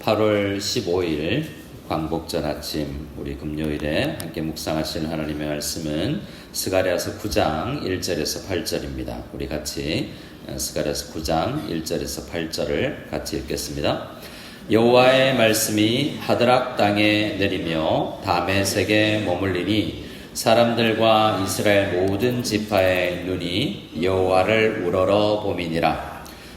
8월 15일 광복절 아침 우리 금요일에 함께 묵상하시는 하나님의 말씀은 스가랴서 9장 1절에서 8절입니다. 우리 같이 스가랴서 9장 1절에서 8절을 같이 읽겠습니다. 여호와의 말씀이 하드락 땅에 내리며 다메섹에 머물리니 사람들과 이스라엘 모든 지파의 눈이 여호와를 우러러 봄이니라.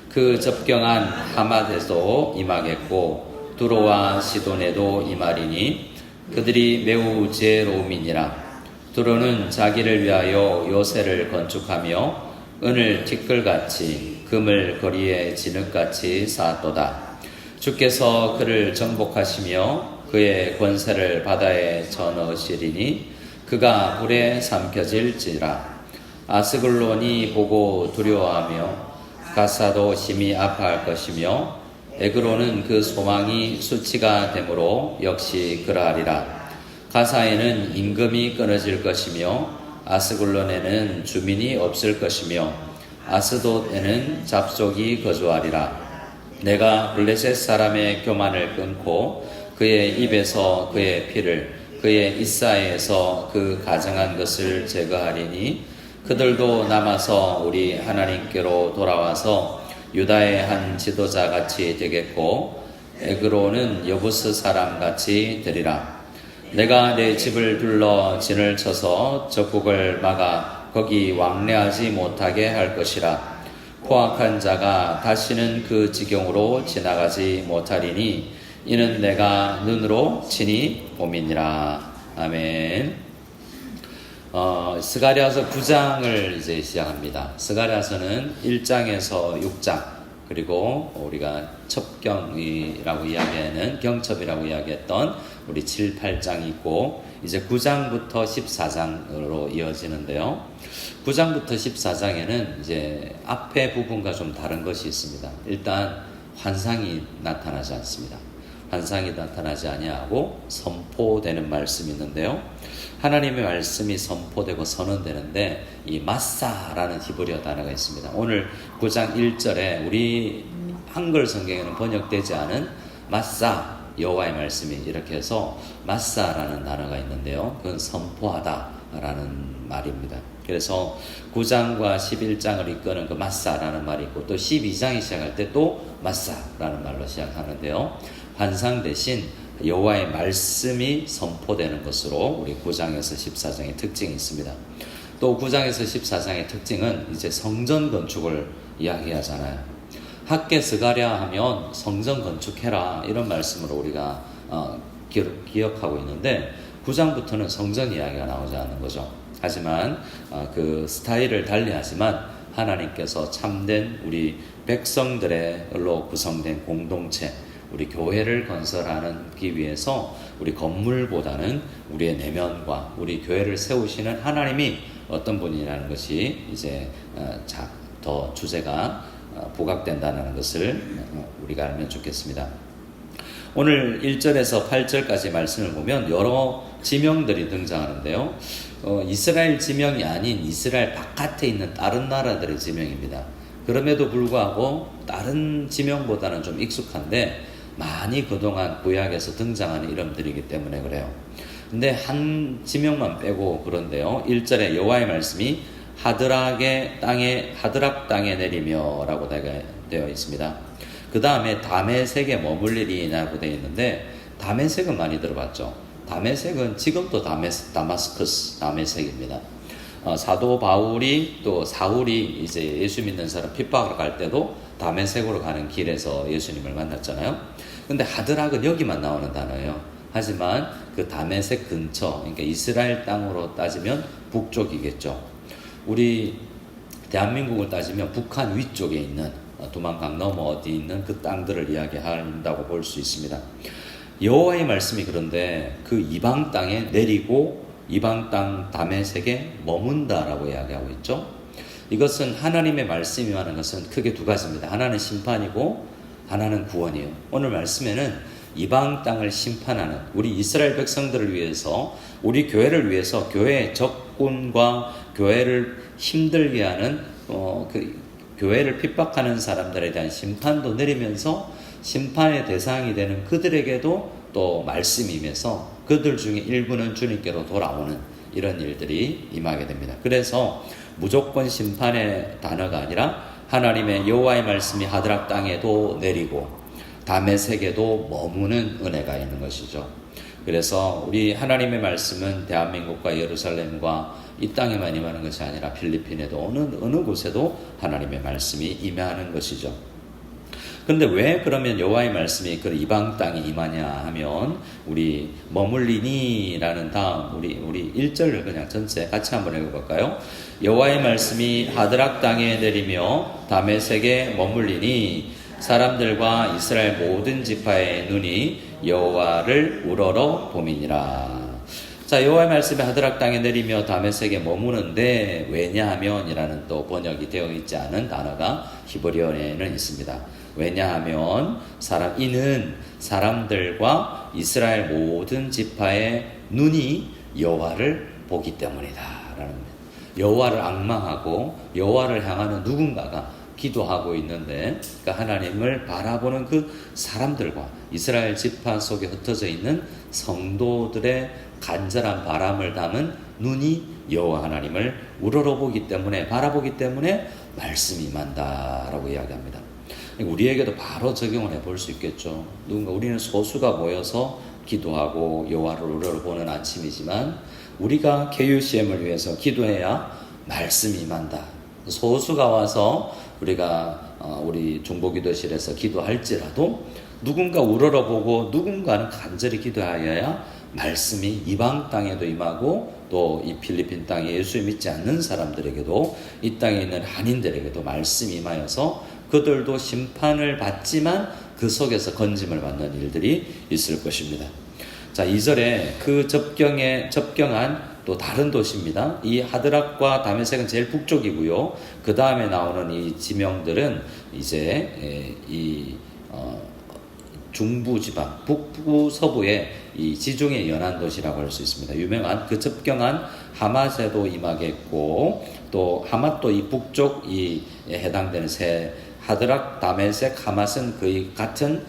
그 접경한 하맛에도 임하겠고 두로와 시돈에도 임하리니 그들이 매우 지혜로움이니라. 두로는 자기를 위하여 요새를 건축하며 은을 티끌같이 금을 거리에 진흙같이 쌓았도다. 주께서 그를 정복하시며 그의 권세를 바다에 쳐넣으시리니 그가 불에 삼켜질지라. 아스글론이 보고 두려워하며 가사도 심히 아파할 것이며 에그로는 그 소망이 수치가 되므로 역시 그러하리라. 가사에는 임금이 끊어질 것이며 아스글론에는 주민이 없을 것이며 아스돗에는 잡속이 거주하리라. 내가 블레셋 사람의 교만을 끊고 그의 입에서 그의 피를 그의 이사에서 그 가증한 것을 제거하리니 그들도 남아서 우리 하나님께로 돌아와서 유다의 한 지도자같이 되겠고 에그로는 여부스 사람같이 되리라. 내가 내 집을 둘러 진을 쳐서 적국을 막아 거기 왕래하지 못하게 할 것이라. 포악한 자가 다시는 그 지경으로 지나가지 못하리니 이는 내가 눈으로 친히 봄이니라. 아멘. 스가랴서 9장을 이제 시작합니다. 스가랴서는 1장에서 6장, 그리고 우리가 첩경이라고 이야기하는 경첩이라고 이야기했던 우리 7, 8장이 있고 이제 9장부터 14장으로 이어지는데요. 9장부터 14장에는 이제 앞에 부분과 좀 다른 것이 있습니다. 일단 환상이 나타나지 않습니다. 환상이 나타나지 아니하고 선포되는 말씀이 있는데요. 하나님의 말씀이 선포되고 선언되는데 이 마사라는 히브리어 단어가 있습니다. 오늘 9장 1절에 우리 한글 성경에는 번역되지 않은 마사, 여호와의 말씀이 이렇게 해서 마사라는 단어가 있는데요. 그건 선포하다라는 말입니다. 그래서 9장과 11장을 이끄는 그 마사라는 말이 있고 또 12장이 시작할 때 또 마사라는 말로 시작하는데요. 환상 대신 여호와의 말씀이 선포되는 것으로 우리 9장에서 14장의 특징이 있습니다. 또 9장에서 14장의 특징은 이제 성전 건축을 이야기하잖아요. 학개 스가랴 하면 성전 건축해라 이런 말씀으로 우리가 기억하고 있는데 9장부터는 성전 이야기가 나오지 않는 거죠. 하지만 그 스타일을 달리하지만 하나님께서 참된 우리 백성들로 구성된 공동체, 우리 교회를 건설하기 위해서 우리 건물보다는 우리의 내면과 우리 교회를 세우시는 하나님이 어떤 분이라는 것이 이제 더 주제가 부각된다는 것을 우리가 알면 좋겠습니다. 오늘 1절에서 8절까지 말씀을 보면 여러 지명들이 등장하는데요. 이스라엘 지명이 아닌 이스라엘 바깥에 있는 다른 나라들의 지명입니다. 그럼에도 불구하고 다른 지명보다는 좀 익숙한데 많이 그동안 구약에서 등장하는 이름들이기 때문에 그래요. 근데 한 지명만 빼고 그런데요. 1절에 여호와의 말씀이 하드락 땅에 내리며 라고 되어 있습니다. 그 다음에 다메섹에 머물리리라고 되어 있는데 다메섹은 많이 들어봤죠. 다메섹은 지금도 다마스커스 다메섹입니다. 사도 바울이 또 사울이 이제 예수 믿는 사람 핍박을 갈 때도 다메섹으로 가는 길에서 예수님을 만났잖아요. 근데 하드락은 여기만 나오는 단어예요. 하지만 그 다메섹 근처, 그러니까 이스라엘 땅으로 따지면 북쪽이겠죠. 우리 대한민국을 따지면 북한 위쪽에 있는 두만강 넘어 어디 있는 그 땅들을 이야기한다고 볼 수 있습니다. 여호와의 말씀이 그런데 그 이방 땅에 내리고 이방 땅 다메섹에 머문다라고 이야기하고 있죠. 이것은 하나님의 말씀이 하는 것은 크게 두 가지입니다. 하나는 심판이고 하나는 구원이에요. 오늘 말씀에는 이방 땅을 심판하는 우리 이스라엘 백성들을 위해서 우리 교회를 위해서 교회의 적군과 교회를 힘들게 하는 그 교회를 핍박하는 사람들에 대한 심판도 내리면서 심판의 대상이 되는 그들에게도 또 말씀이 임해서 그들 중에 일부는 주님께로 돌아오는 이런 일들이 임하게 됩니다. 그래서 무조건 심판의 단어가 아니라 하나님의 여호와의 말씀이 하드락 땅에도 내리고 다메섹에도 머무는 은혜가 있는 것이죠. 그래서 우리 하나님의 말씀은 대한민국과 예루살렘과 이 땅에만 임하는 것이 아니라 필리핀에도 어느 곳에도 하나님의 말씀이 임하는 것이죠. 그런데 왜 그러면 여호와의 말씀이 그 이방 땅에 임하냐 하면 우리 머물리니라는 다음 우리 1절을 그냥 전체 같이 한번 읽어볼까요? 여호와의 말씀이 하드락 땅에 내리며 다메섹에 머물리니 사람들과 이스라엘 모든 지파의 눈이 여호와를 우러러 봄이니라. 자, 여호와의 말씀이 하드락 땅에 내리며 다메섹에 머무는데 왜냐하면이라는 또 번역이 되어 있지 않은 단어가 히브리어에는 있습니다. 왜냐하면 이는 사람들과 이스라엘 모든 지파의 눈이 여호와를 보기 때문이다 라는 겁니다. 여호와를 앙망하고 여호와를 향하는 누군가가 기도하고 있는데 그러니까 하나님을 바라보는 그 사람들과 이스라엘 지파 속에 흩어져 있는 성도들의 간절한 바람을 담은 눈이 여호와 하나님을 우러러보기 때문에 바라보기 때문에 말씀이 임한다라고 이야기합니다. 우리에게도 바로 적용을 해볼 수 있겠죠. 우리는 소수가 모여서 기도하고 여호와를 우러러보는 아침이지만 우리가 KUCM을 위해서 기도해야 말씀이 임한다. 소수가 와서 우리가 우리 중보기도실에서 기도할지라도 누군가 우러러보고 누군가는 간절히 기도하여야 말씀이 이방 땅에도 임하고 또 이 필리핀 땅에 예수 믿지 않는 사람들에게도 이 땅에 있는 한인들에게도 말씀이 임하여서 그들도 심판을 받지만 그 속에서 건짐을 받는 일들이 있을 것입니다. 자, 2절에 그 접경한 또 다른 도시입니다. 이 하드락과 다메섹은 제일 북쪽이고요. 그 다음에 나오는 이 지명들은 이제 중부 지방, 북부 서부의 이 지중해 연안 도시라고 할 수 있습니다. 유명한 그 접경한 하맛에도 임하겠고 또 하맛도 이 북쪽 이 해당되는 하드락, 다메섹, 하맛은 거의 같은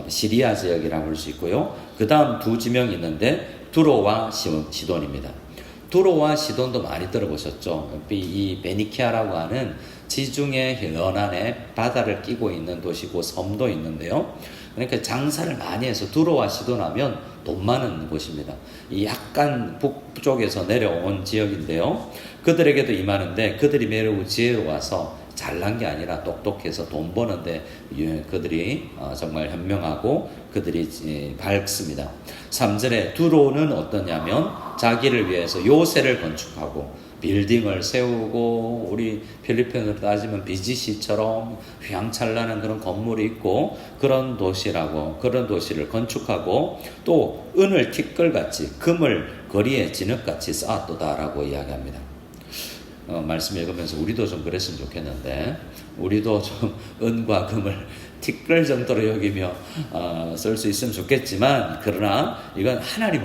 시리아 지역이라고 할 수 있고요. 그 다음 두 지명이 있는데 두로와 시돈입니다. 두로와 시돈도 많이 들어보셨죠? 이 베니키아라고 하는 지중해 연안에 바다를 끼고 있는 도시고 섬도 있는데요. 그러니까 장사를 많이 해서 두로와 시돈하면 돈 많은 곳입니다. 이 약간 북쪽에서 내려온 지역인데요. 그들에게도 임하는데 그들이 매우 지혜로워서 잘난 게 아니라 똑똑해서 돈 버는데 그들이 정말 현명하고 그들이 밝습니다. 3절에 두로는 어떠냐면 자기를 위해서 요새를 건축하고 빌딩을 세우고 우리 필리핀으로 따지면 BGC처럼 휘황찬란한 그런 건물이 있고 그런 도시를 건축하고 또 은을 티끌같이 금을 거리에 진흙같이 쌓았도다라고 이야기합니다. 말씀 읽으면서 우리도 좀 그랬으면 좋겠는데 우리도 좀 은과 금을 티끌 정도로 여기며 쓸 수 있으면 좋겠지만 그러나 이건 하나님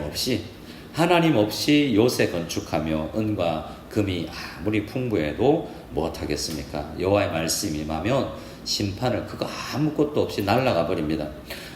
없이 요새 건축하며 은과 금이 아무리 풍부해도 못하겠습니까? 여호와의 말씀이 임하면 심판을 그거 아무것도 없이 날아가 버립니다.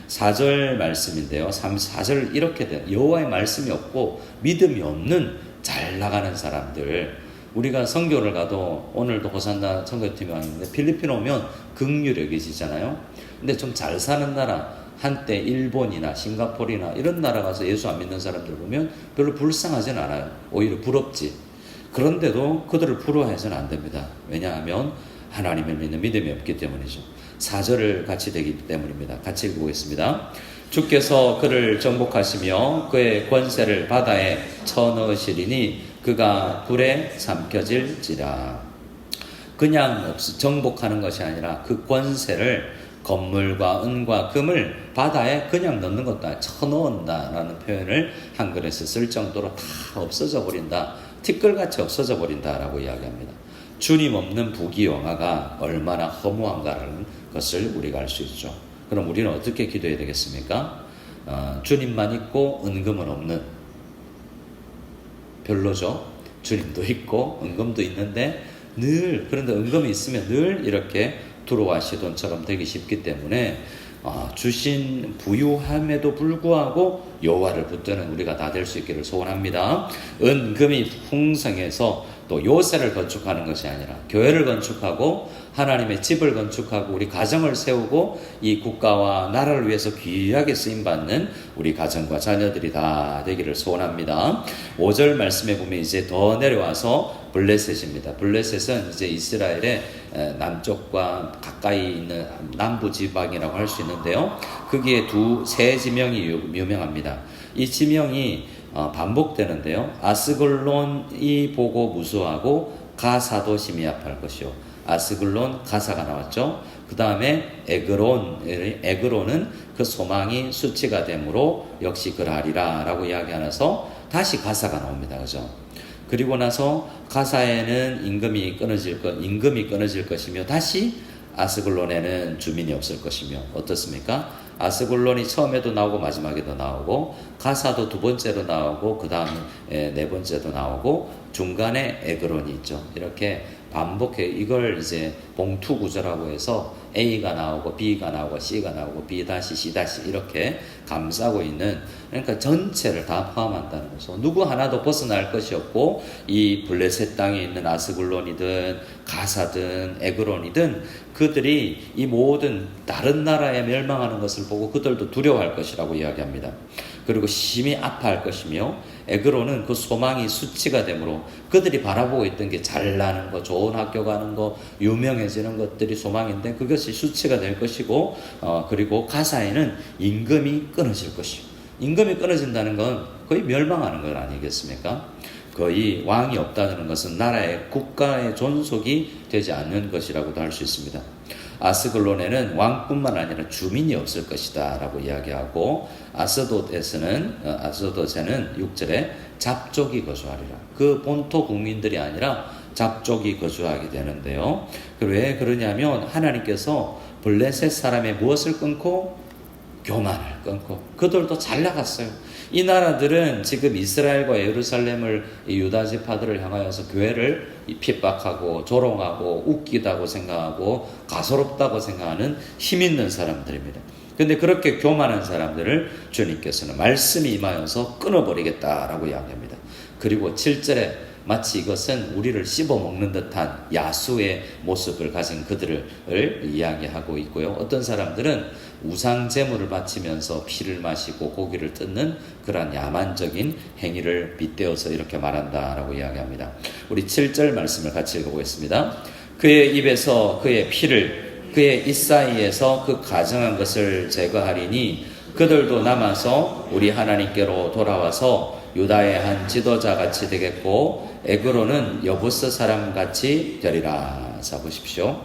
4절 말씀인데요. 4절 이렇게 돼요. 여호와의 말씀이 없고 믿음이 없는 잘 나가는 사람들. 우리가 선교를 가도 오늘도 호산나 선교팀이 왔는데 필리핀 오면 긍휼히 여기시잖아요. 근데 좀 잘 사는 나라 한때 일본이나 싱가포르나 이런 나라 가서 예수 안 믿는 사람들 보면 별로 불쌍하진 않아요. 오히려 부럽지. 그런데도 그들을 부러워해서는 안 됩니다. 왜냐하면 하나님을 믿는 믿음이 없기 때문이죠. 4절을 같이 되기 때문입니다. 같이 읽어보겠습니다. 주께서 그를 정복하시며 그의 권세를 바다에 쳐넣으시리니 그가 불에 삼켜질지라. 그냥 정복하는 것이 아니라 그 권세를 건물과 은과 금을 바다에 그냥 넣는 것도 아니라 쳐넣는다라는 표현을 한글에서 쓸 정도로 다 없어져 버린다. 티끌같이 없어져 버린다라고 이야기합니다. 주님 없는 부귀영화가 얼마나 허무한가라는 것을 우리가 알 수 있죠. 그럼 우리는 어떻게 기도해야 되겠습니까? 주님만 있고 은금은 없는, 별로죠. 주님도 있고 은금도 있는데 그런데 은금이 있으면 늘 이렇게 두로와 시돈처럼 되기 쉽기 때문에 주신 부유함에도 불구하고 여호와를 붙드는 우리가 다 될 수 있기를 소원합니다. 은금이 풍성해서 또 요새를 건축하는 것이 아니라 교회를 건축하고 하나님의 집을 건축하고 우리 가정을 세우고 이 국가와 나라를 위해서 귀하게 쓰임받는 우리 가정과 자녀들이 다 되기를 소원합니다. 5절 말씀에 보면 이제 더 내려와서 블레셋입니다. 블레셋은 이제 이스라엘의 남쪽과 가까이 있는 남부 지방이라고 할 수 있는데요. 거기에 세 지명이 유명합니다. 이 지명이 반복되는데요. 아스글론이 보고 무수하고 가사도 심히합할 것이요. 아스글론 가사가 나왔죠. 그 다음에 에그론은 그 소망이 수치가 되므로 역시 그러하리라 라고 이야기하면서 다시 가사가 나옵니다. 그죠? 그리고 나서 가사에는 임금이 끊어질 것이며 다시 아스글론에는 주민이 없을 것이며 어떻습니까? 아스글론이 처음에도 나오고 마지막에도 나오고 가사도 두 번째로 나오고 그 다음 네 번째도 나오고 중간에 에그론이 있죠. 이렇게 반복해 이걸 이제 봉투 구조라고 해서 A가 나오고 B가 나오고 C가 나오고 B 다시 C 다시 이렇게 감싸고 있는 그러니까 전체를 다 포함한다는 거죠. 누구 하나도 벗어날 것이 없고 이 블레셋 땅에 있는 아스글론이든 가사든 에그론이든 그들이 이 모든 다른 나라에 멸망하는 것을 보고 그들도 두려워할 것이라고 이야기합니다. 그리고 심히 아파할 것이며 에그론은 그 소망이 수치가 되므로 그들이 바라보고 있던 게 잘나는 거, 좋은 학교 가는 거, 유명해지는 것들이 소망인데 그것이 수치가 될 것이고 그리고 가사에는 임금이 끊어질 것이고 임금이 끊어진다는 건 거의 멸망하는 것 아니겠습니까? 거의 왕이 없다는 것은 나라의 국가의 존속이 되지 않는 것이라고도 할 수 있습니다. 아스글론에는 왕뿐만 아니라 주민이 없을 것이다 라고 이야기하고 아스돗에는 6절에 잡족이 거주하리라. 그 본토 국민들이 아니라 잡족이 거주하게 되는데요. 왜 그러냐면 하나님께서 블레셋 사람의 무엇을 끊고 교만을 끊고 그들도 잘 나갔어요. 이 나라들은 지금 이스라엘과 예루살렘을 유다 지파들을 향하여서 교회를 핍박하고 조롱하고 웃기다고 생각하고 가소롭다고 생각하는 힘 있는 사람들입니다. 그런데 그렇게 교만한 사람들을 주님께서는 말씀이 임하여서 끊어버리겠다라고 이야기합니다. 그리고 7절에 마치 이것은 우리를 씹어먹는 듯한 야수의 모습을 가진 그들을 이야기하고 있고요. 어떤 사람들은 우상 제물을 바치면서 피를 마시고 고기를 뜯는 그러한 야만적인 행위를 빗대어서 이렇게 말한다라고 이야기합니다. 우리 7절 말씀을 같이 읽어보겠습니다. 그의 입에서 그의 피를 그의 입 사이에서 그 가증한 것을 제거하리니 그들도 남아서 우리 하나님께로 돌아와서 유다의 한 지도자같이 되겠고 에그로는 여부스 사람같이 되리라. 자 보십시오.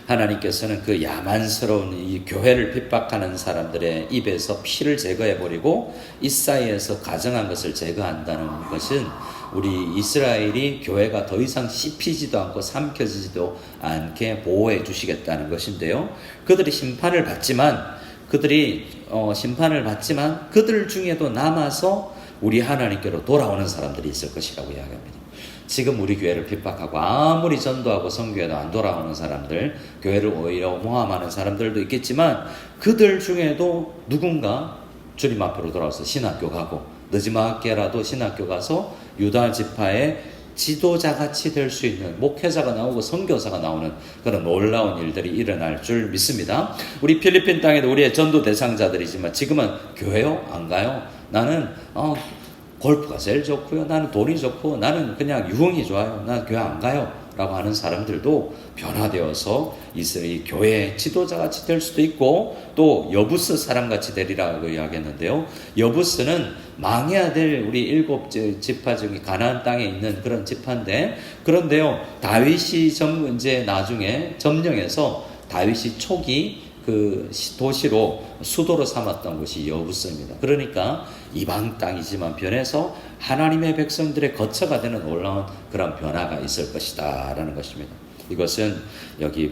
하나님께서는 그 야만스러운 이 교회를 핍박하는 사람들의 입에서 피를 제거해버리고 이 사이에서 가정한 것을 제거한다는 것은 우리 이스라엘이 교회가 더 이상 씹히지도 않고 삼켜지지도 않게 보호해 주시겠다는 것인데요. 그들이 심판을 받지만 그들 중에도 남아서 우리 하나님께로 돌아오는 사람들이 있을 것이라고 이야기합니다. 지금 우리 교회를 핍박하고 아무리 전도하고 선교해도 안 돌아오는 사람들, 교회를 오히려 모함하는 사람들도 있겠지만 그들 중에도 누군가 주님 앞으로 돌아와서 신학교 가고 늦지막게라도 신학교 가서 유다 지파의 지도자같이 될 수 있는 목회자가 나오고 선교사가 나오는 그런 놀라운 일들이 일어날 줄 믿습니다. 우리 필리핀 땅에도 우리의 전도 대상자들이지만 지금은 교회요? 안 가요? 나는 골프가 제일 좋고요. 나는 돈이 좋고 나는 그냥 유흥이 좋아요. 난 교회 안 가요. 라고 하는 사람들도 변화되어서 이 교회의 지도자같이 될 수도 있고 또 여부스 사람같이 되리라고 이야기했는데요. 여부스는 망해야 될 우리 7 지파 중에 가나안 땅에 있는 그런 지파인데 그런데요. 다윗이 이제 나중에 점령해서 다윗이 초기 그 도시로 수도로 삼았던 곳이 여부스입니다. 그러니까 이방 땅이지만 변해서 하나님의 백성들의 거처가 되는 놀라운 그런 변화가 있을 것이다 라는 것입니다. 이것은 여기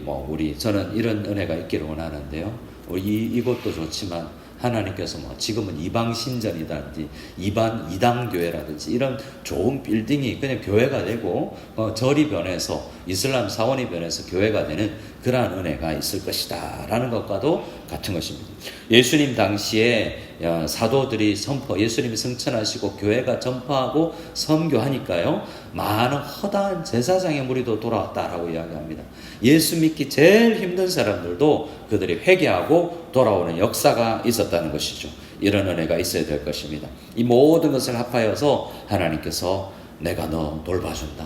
저는 이런 은혜가 있기를 원하는데요. 이것도 좋지만 하나님께서 뭐 지금은 이방 신전이라든지 이방 교회라든지 이런 좋은 빌딩이 그냥 교회가 되고 절이 변해서 이슬람 사원이 변해서 교회가 되는 그러한 은혜가 있을 것이다 라는 것과도 같은 것입니다. 예수님 당시에 사도들이 예수님이 승천하시고 교회가 전파하고 선교하니까요, 많은 허다한 제사장의 무리도 돌아왔다라고 이야기합니다. 예수 믿기 제일 힘든 사람들도 그들이 회개하고 돌아오는 역사가 있었다는 것이죠. 이런 은혜가 있어야 될 것입니다. 이 모든 것을 합하여서 하나님께서 내가 너 돌봐준다.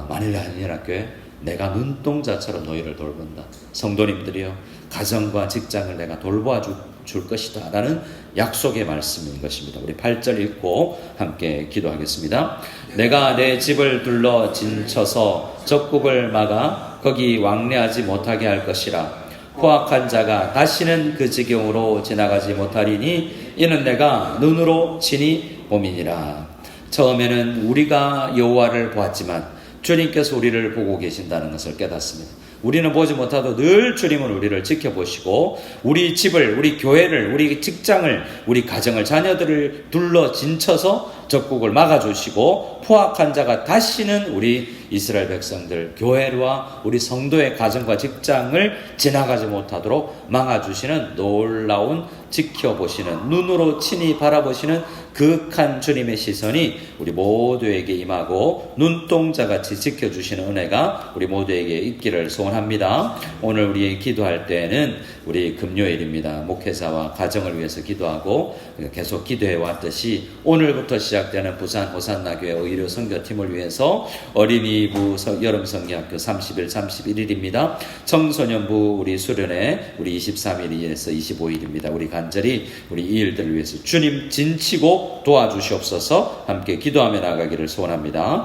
마닐라 한인학교에 내가 눈동자처럼 너희를 돌본다. 성도님들이요, 가정과 직장을 내가 돌봐줄 것이다 라는 약속의 말씀인 것입니다. 우리 8절 읽고 함께 기도하겠습니다. 내가 내 집을 둘러 진쳐서 적국을 막아 거기 왕래하지 못하게 할 것이라. 포악한 자가 다시는 그 지경으로 지나가지 못하리니 이는 내가 눈으로 친히 봄이니라. 처음에는 우리가 여호와를 보았지만 주님께서 우리를 보고 계신다는 것을 깨닫습니다. 우리는 보지 못하도 늘 주님은 우리를 지켜보시고 우리 집을, 우리 교회를, 우리 직장을, 우리 가정을, 자녀들을 둘러 진쳐서 적국을 막아주시고 포악한 자가 다시는 우리 이스라엘 백성들, 교회와 우리 성도의 가정과 직장을 지나가지 못하도록 막아주시는 놀라운 지켜보시는, 눈으로 친히 바라보시는 극한 주님의 시선이 우리 모두에게 임하고 눈동자같이 지켜주시는 은혜가 우리 모두에게 있기를 소원합니다. 오늘 우리 기도할 때에는 우리 금요일입니다. 목회자와 가정을 위해서 기도하고 계속 기도해 왔듯이 오늘부터 시작되는 부산 호산나교회 의료 선교팀을 위해서 어린이부 여름 성리학교 30일, 31일입니다. 청소년부 우리 수련회 우리 23일에서 25일입니다. 우리 간절히 우리 이 일들을 위해서 주님 진치고 도와주시옵소서. 함께 기도하며 나가기를 소원합니다.